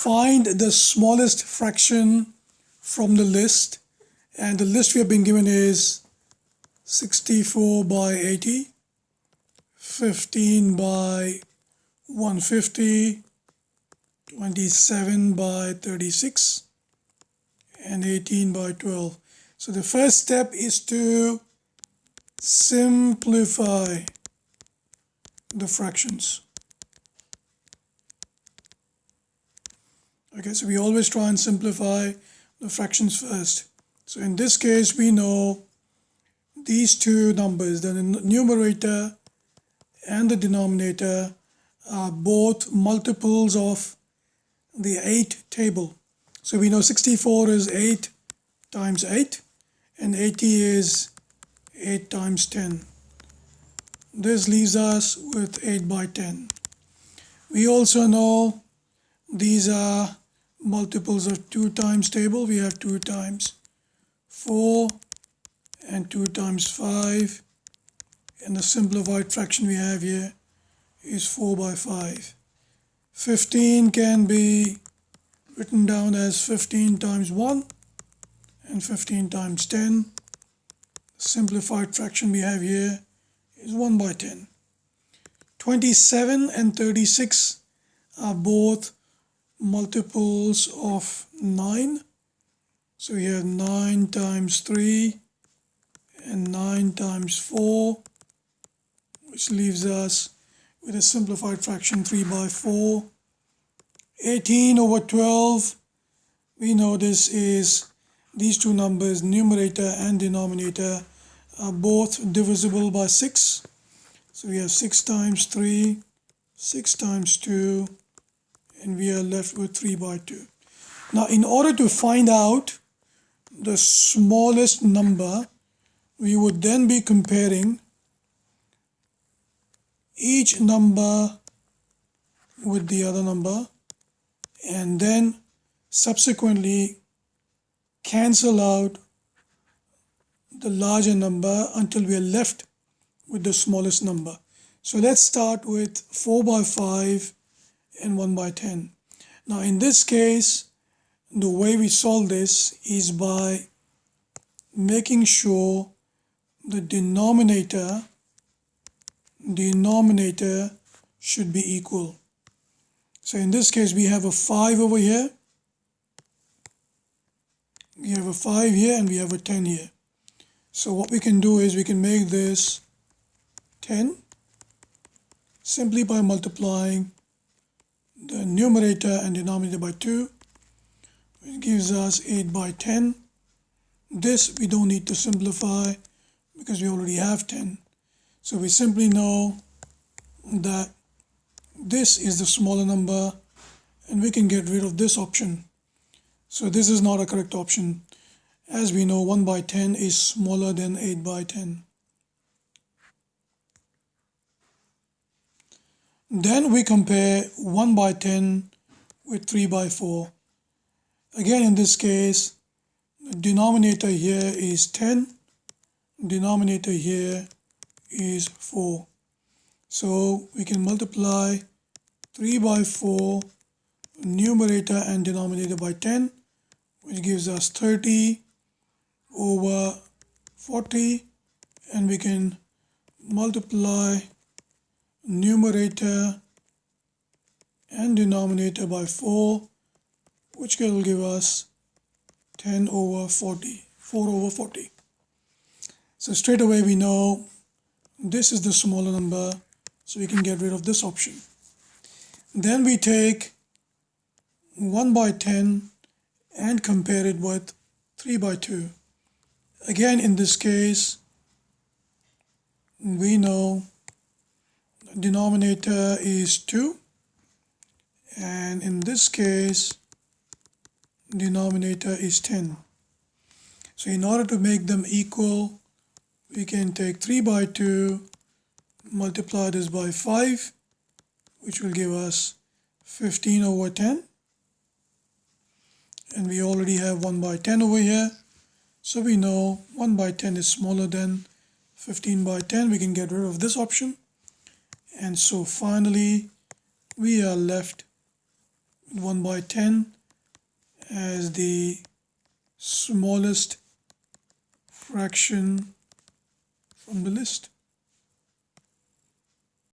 find the smallest fraction from the list, and the list we have been given is 64 by 80, 15 by 150, 27 by 36, and 18 by 12. So the first step is to simplify the fractions. Okay, so we always try and simplify the fractions first. So in this case, we know these two numbers, the numerator and the denominator, are both multiples of the 8 table. So we know 64 is 8 times 8 and 80 is 8 times 10. This leaves us with 8 by 10. We also know these are multiples of 2 times table. We have 2 times 4 and 2 times 5, and the simplified fraction we have here is 4 by 5. 15 can be written down as 15 times 1 and 15 times 10. The simplified fraction we have here is 1 by 10. 27 and 36 are both multiples of 9. So we have 9 times 3 and 9 times 4, which leaves us with a simplified fraction 3 by 4. 18 over 12, we know this is these two numbers, numerator and denominator, are both divisible by 6. So we have 6 times 3, 6 times 2, and we are left with 3 by 2. Now, in order to find out the smallest number, we would then be comparing each number with the other number, and then subsequently cancel out the larger number until we are left with the smallest number. So let's start with 4 by 5 and 1 by 10. Now in this case, the way we solve this is by making sure the denominator should be equal. So in this case, we have a 5 over here, we have a 5 here, and we have a 10 here. So what we can do is we can make this 10 simply by multiplying the numerator and denominator by 2, which gives us 8 by 10. This we don't need to simplify because we already have 10. So we simply know that this is the smaller number, and we can get rid of this option. So this is not a correct option. As we know, 1 by 10 is smaller than 8 by 10. Then we compare 1 by 10 with 3 by 4. Again, in this case, the denominator here is 10, denominator here is 4. So we can multiply 3 by 4, numerator and denominator by 10, which gives us 30 over 40, and we can multiply numerator and denominator by 4, which will give us 10 over 40, 4 over 40. So straight away we know this is the smaller number, so we can get rid of this option. Then we take 1 by 10 and compare it with 3 by 2. Again, in this case, we know the denominator is 2, and in this case, denominator is 10. So in order to make them equal, we can take 3 by 2, multiply this by 5, which will give us 15 over 10. And we already have 1 by 10 over here. So we know 1 by 10 is smaller than 15 by 10. We can get rid of this option. And so finally, we are left 1 by 10 as the smallest fraction from the list.